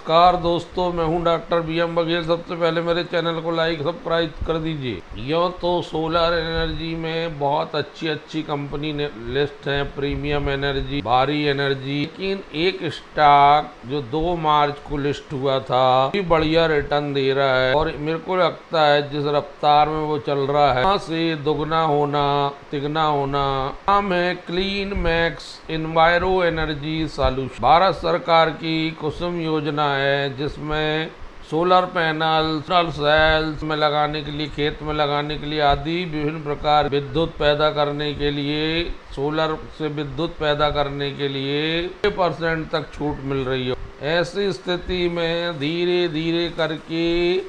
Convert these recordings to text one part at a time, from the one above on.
नमस्कार दोस्तों, मैं हूं डॉक्टर BM बघेल। सबसे पहले मेरे चैनल को लाइक सब्सक्राइब कर दीजिए। यूँ तो सोलर एनर्जी में बहुत अच्छी कंपनी ने लिस्ट है, प्रीमियम एनर्जी, भारी एनर्जी, लेकिन एक स्टॉक जो 2 मार्च को लिस्ट हुआ था भी बढ़िया रिटर्न दे रहा है और मेरे को लगता है जिस रफ्तार में वो चल रहा है वहाँ से दुगना होना तिगना होना। नाम है clean max enviro energy solution. Bharat सरकार की कुसुम योजना है जिसमें सोलर पैनल, सोलर सेल्स में लगाने के लिए, खेत में लगाने के लिए आदि विभिन्न प्रकार विद्युत पैदा करने के लिए, सोलर से विद्युत पैदा करने के लिए 6% तक छूट मिल रही है। ऐसी स्थिति में धीरे धीरे करके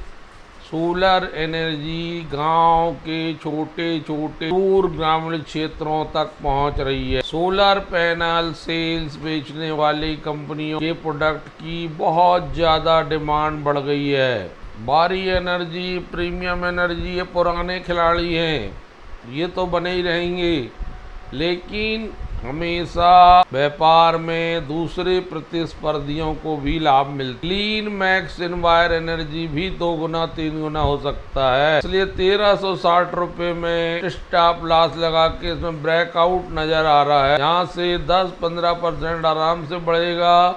सोलर एनर्जी गांव के छोटे छोटे दूर ग्रामीण क्षेत्रों तक पहुंच रही है। सोलर पैनल सेल्स बेचने वाली कंपनियों के प्रोडक्ट की बहुत ज़्यादा डिमांड बढ़ गई है। भारी एनर्जी, प्रीमियम एनर्जी ये पुराने खिलाड़ी हैं, ये तो बने ही रहेंगे, लेकिन हमेशा व्यापार में दूसरे प्रतिस्पर्धियों को भी लाभ मिलता है। क्लीन मैक्स एनवायर एनर्जी भी 2 गुना 3 गुना हो सकता है, इसलिए 1360 रुपये में स्टॉप लॉस लगा के इसमें ब्रेकआउट नजर आ रहा है। यहाँ से 10-15% आराम से बढ़ेगा,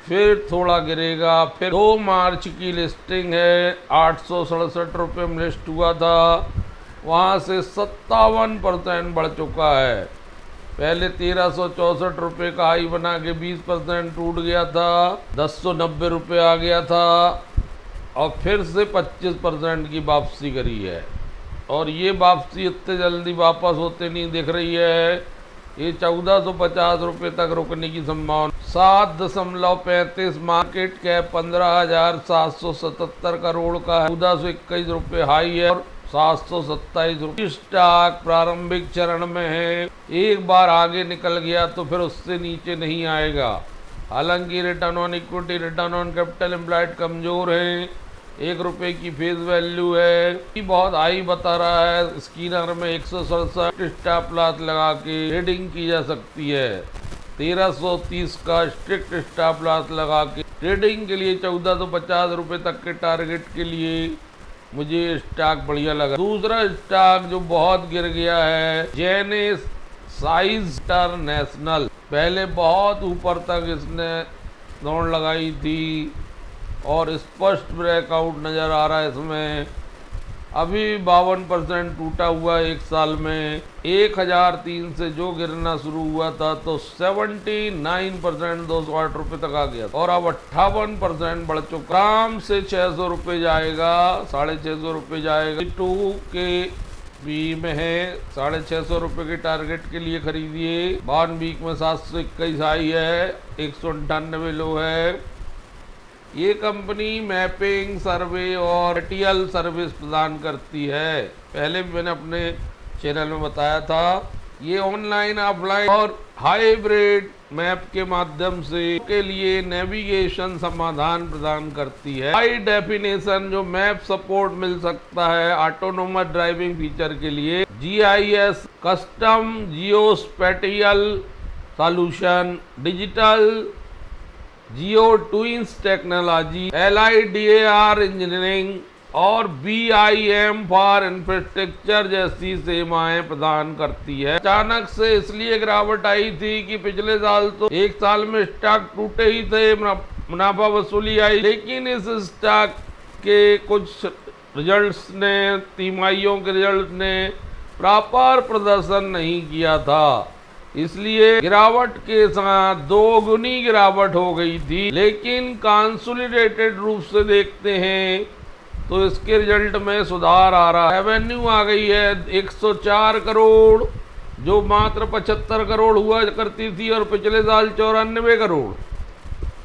फिर थोड़ा गिरेगा। फिर 2 मार्च की लिस्टिंग है, 867 रुपये में लिस्ट हुआ था, वहाँ से 57% बढ़ चुका है। पहले 1364 रुपये का हाई बना के 20% टूट गया था, 1090 रुपये आ गया था और फिर से 25% की वापसी करी है। और ये वापसी इतने जल्दी वापस होते नहीं दिख रही है, ये 1450 रुपये तक रुकने की संभावना। 7.35 मार्केट कैप 15,777 करोड़ का है, 1421 रुपये हाई है और 727 रुपये। स्टॉक प्रारंभिक चरण में है, एक बार आगे निकल गया तो फिर उससे नीचे नहीं आएगा। हालांकि return on equity, return on capital employed कमजोर है, 1 रुपये की फेस वैल्यू है, ये बहुत हाई बता रहा है। स्कैनर में 167 स्टॉप लॉस लगा के ट्रेडिंग की जा सकती है। 1330 का स्ट्रिक्ट स्टॉप लॉस लगा के ट्रेडिंग के लिए 1450 रुपये तक के टारगेट के लिए मुझे स्टॉक बढ़िया लगा। दूसरा स्टॉक जो बहुत गिर गया है, जेनेस साइज इंटरनेशनल। पहले बहुत ऊपर तक इसने दौड़ लगाई थी और स्पष्ट ब्रेकआउट नज़र आ रहा है इसमें। अभी 52% टूटा हुआ है एक साल में। 1003 से जो गिरना शुरू हुआ था तो 79% 208 रुपये तक आ गया और अब 58% बढ़ चुका, आराम से 600 रुपये जाएगा, 650 रुपये जाएगा। 2 के बी में है, 650 रुपये के टारगेट के लिए खरीदिए। 52 वीक में 721 हाई है, 198 लो है। ये कंपनी मैपिंग, सर्वे और एटीएल सर्विस प्रदान करती है। पहले भी मैंने अपने चैनल में बताया था। ये ऑनलाइन, ऑफलाइन और हाइब्रिड मैप के माध्यम से के लिए नेविगेशन समाधान प्रदान करती है। हाई डेफिनेशन जो मैप सपोर्ट मिल सकता है ऑटोनोमस ड्राइविंग फीचर के लिए। GIS कस्टम जियोस्पैटियल सॉल्यूशन, डिजिटल जियो ट्विन्स टेक्नोलॉजी, LIDAR इंजीनियरिंग और BIM फॉर इंफ्रास्ट्रक्चर जैसी सेवाएं प्रदान करती है। अचानक से इसलिए गिरावट आई थी कि पिछले साल तो एक साल में स्टॉक टूटे ही थे, मुनाफा वसूली आई, लेकिन इस स्टॉक के कुछ रिजल्ट्स ने, तिमाहियों के रिजल्ट ने प्रॉपर प्रदर्शन नहीं किया था, इसलिए गिरावट के साथ 2 गुनी गिरावट हो गई थी। लेकिन कंसोलिडेटेड रूप से देखते हैं तो इसके रिजल्ट में सुधार आ रहा है। रेवेन्यू आ गई है 104 करोड़, जो मात्र 75 करोड़ हुआ करती थी, और पिछले साल 94 करोड़।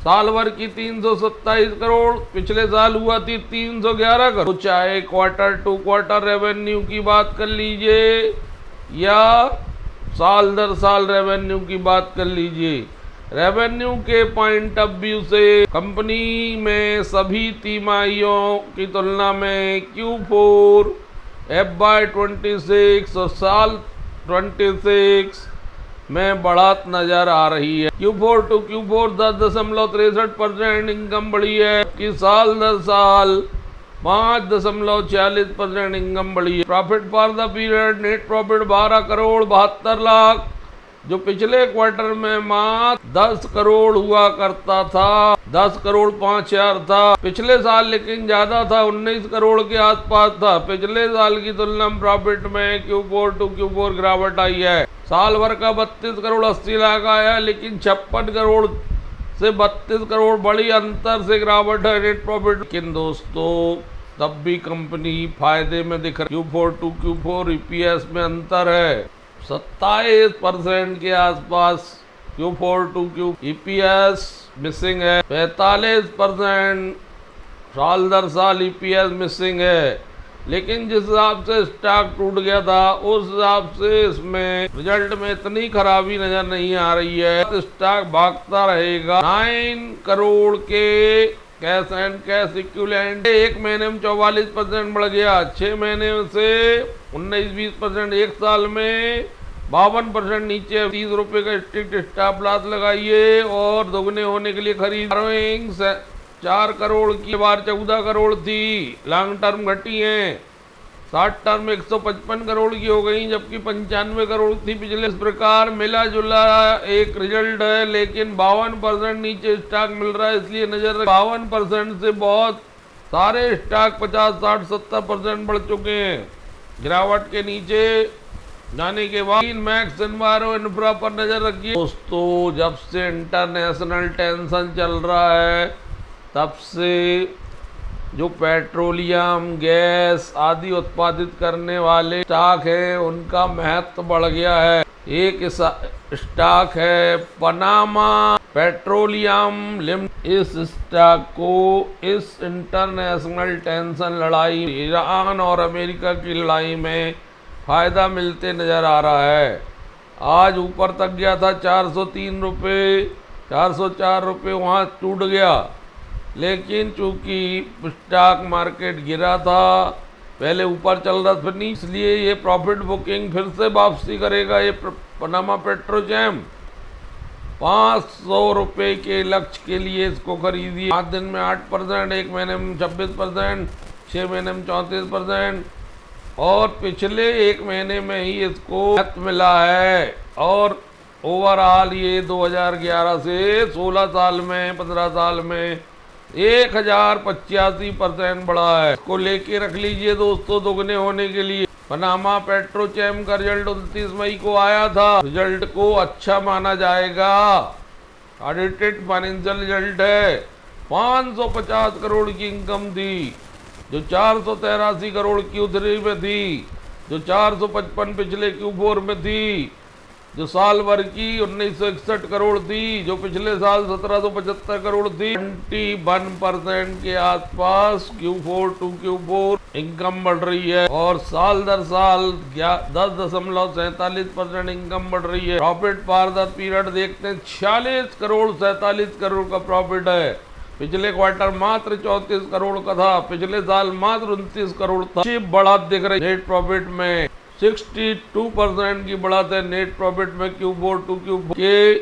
साल भर की 327 करोड़, पिछले साल हुआ थी 311 करोड़। तो चाहे क्वार्टर टू क्वार्टर रेवेन्यू की बात कर लीजिए या साल दर साल रेवेन्यू की बात कर लीजिए, रेवेन्यू के पॉइंट ऑफ व्यू से कंपनी में सभी तिमाहियों की तुलना में Q4 FY26 और साल 26 में बढ़त नजर आ रही है। Q4 टू Q4 10.63% इनकम बढ़ी है कि साल दर साल 5.46% इनकम बढ़ी है। Profit for the period net profit 12 crore 72 lakh, जो पिछले क्वार्टर में मात्र 10 करोड़ हुआ करता था, 10 करोड़ 5,000 था पिछले साल, लेकिन ज्यादा था, 19 करोड़ के आसपास था। पिछले साल की तुलना में प्रॉफिट में Q4 टू Q4 गिरावट आई है। साल भर का 32 करोड़ 80 लाख आया, लेकिन 56 करोड़ से 32 करोड़ बड़ी अंतर से गिरावट है नेट प्रॉफिट। लेकिन दोस्तों तब भी कंपनी फायदे में दिख रही। Q4 टू Q4 EPS में अंतर है 27% के आसपास। Q4 to Q EPS missing है 45%, साल दर साल EPS मिसिंग है। लेकिन जिस हिसाब से स्टॉक टूट गया था उस हिसाब से इसमें रिजल्ट में इतनी खराबी नजर नहीं आ रही है। स्टॉक भागता रहेगा। 9 करोड़ के कैश एंड कैश इक्विवेलेंट एक महीने में 44% बढ़ गया, 6 महीने से 19-20%, एक साल में 52% नीचे। 30 रुपए का स्ट्रिक्ट स्टॉप लॉस लगाइए और दोगुने होने के लिए खरीद। 4 करोड़ की बार 14 करोड़ थी, लॉन्ग टर्म घटी है, शॉर्ट टर्म 155 करोड़ की हो गई, जबकि 95 करोड़ थी पिछले। इस प्रकार मिला जुला एक रिजल्ट है, लेकिन 52% नीचे स्टॉक मिल रहा है, इसलिए नजर 52% से बहुत सारे स्टॉक 50, 60, 70% बढ़ चुके हैं। गिरावट के नीचे जाने के बाद मैक्स एनवायरो इंफ्रा पर नजर रखिए। दोस्तों जब से इंटरनेशनल टेंशन चल रहा है तब से जो पेट्रोलियम गैस आदि उत्पादित करने वाले स्टॉक हैं उनका महत्व बढ़ गया है। एक स्टॉक है पनामा पेट्रोलियम लिमिटेड। इस स्टॉक को इस इंटरनेशनल टेंशन लड़ाई, ईरान और अमेरिका की लड़ाई में फायदा मिलते नजर आ रहा है। आज ऊपर तक गया था 403 रुपये, 404 रुपये, वहाँ टूट गया। लेकिन चूंकि स्टॉक मार्केट गिरा था, पहले ऊपर चल रहा था नहीं, इसलिए ये प्रॉफिट बुकिंग फिर से वापसी करेगा। ये पनामा पेट्रोकेम 500 रुपये के लक्ष्य के लिए इसको खरीदिए। 5 दिन में 8%, एक महीने में 26%, 6 महीने में 34%, और पिछले एक महीने में ही इसको मिला है। और ओवरऑल ये 2011 से 16 साल में, 15 साल में 1085% बढ़ा है। इसको लेके रख लीजिए दोस्तों दोगुने होने के लिए। पनामा पेट्रोकेम का रिजल्ट 29 मई को आया था। रिजल्ट को अच्छा माना जाएगा, ऑडिटेड फाइनेंशियल रिजल्ट है। 550 करोड़ की इनकम थी, जो 483 करोड़ Q3 में थी, जो 455 पिछले Q4 में थी, जो साल भर की 1961 करोड़ थी, जो पिछले साल 1775 करोड़ थी। 21% के आसपास Q4 टू Q4 इनकम बढ़ रही है, और साल दर साल 10.47% इनकम बढ़ रही है। प्रॉफिट फॉर द पीरियड देखते हैं 46 करोड़ 47 करोड़ का प्रॉफिट है। पिछले क्वार्टर मात्र 34 करोड़ का था, पिछले साल मात्र 29 करोड़ था। बढ़त दिख रही नेट प्रॉफिट में 62% की बढ़त है नेट प्रॉफिट में Q4 टू Q4 के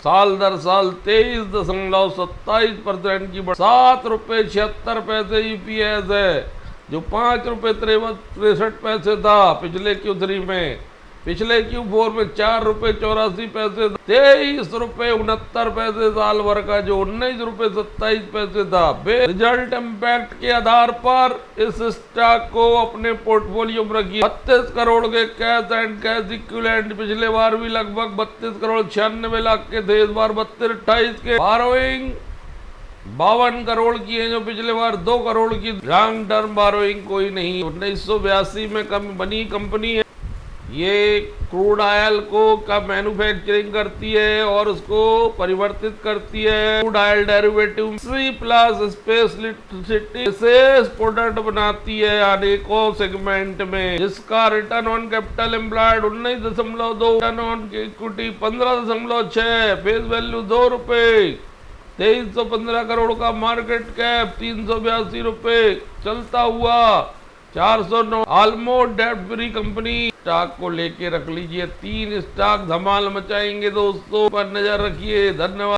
साल दर साल 23.27% की बढ़त। 7 रुपये 76 पैसे EPS है, जो 5 रुपये 63 पैसे था पिछले Q3 में। पिछले Q4 में 4 रुपये 84 पैसे, 23 रुपये 69 पैसे साल भर का, जो 19 रुपये 27 पैसे था। रिजल्ट इम्पैक्ट के आधार पर इस स्टॉक को अपने पोर्टफोलियो में रखिए। 32 करोड़ के कैश एंड कैश इक्विवेलेंट, पिछले बार भी लगभग 32 करोड़ 96 लाख के थे, इस बार 32-28 के। बारोइंग 52 करोड़ की है, जो पिछले बार 2 करोड़ की। लॉन्ग टर्म बारोइंग कोई नहीं। 1982 में बनी कंपनी है। ये क्रूड ऑयल को का मैन्युफैक्चरिंग करती है और उसको परिवर्तित करती है। Crude oil derivative plus speciality विशेष प्रोडक्ट बनाती है अनेकों सेगमेंट में, जिसका return on capital employed 19.2, return on equity 15.6, face value 2 रुपए, 2315 करोड़ का मार्केट कैप, 382 रुपए चलता हुआ 409। Almost debt free company, stock को लेके रख लीजिए। 3 स्टॉक धमाल मचाएंगे दोस्तों, पर नजर रखिए। धन्यवाद।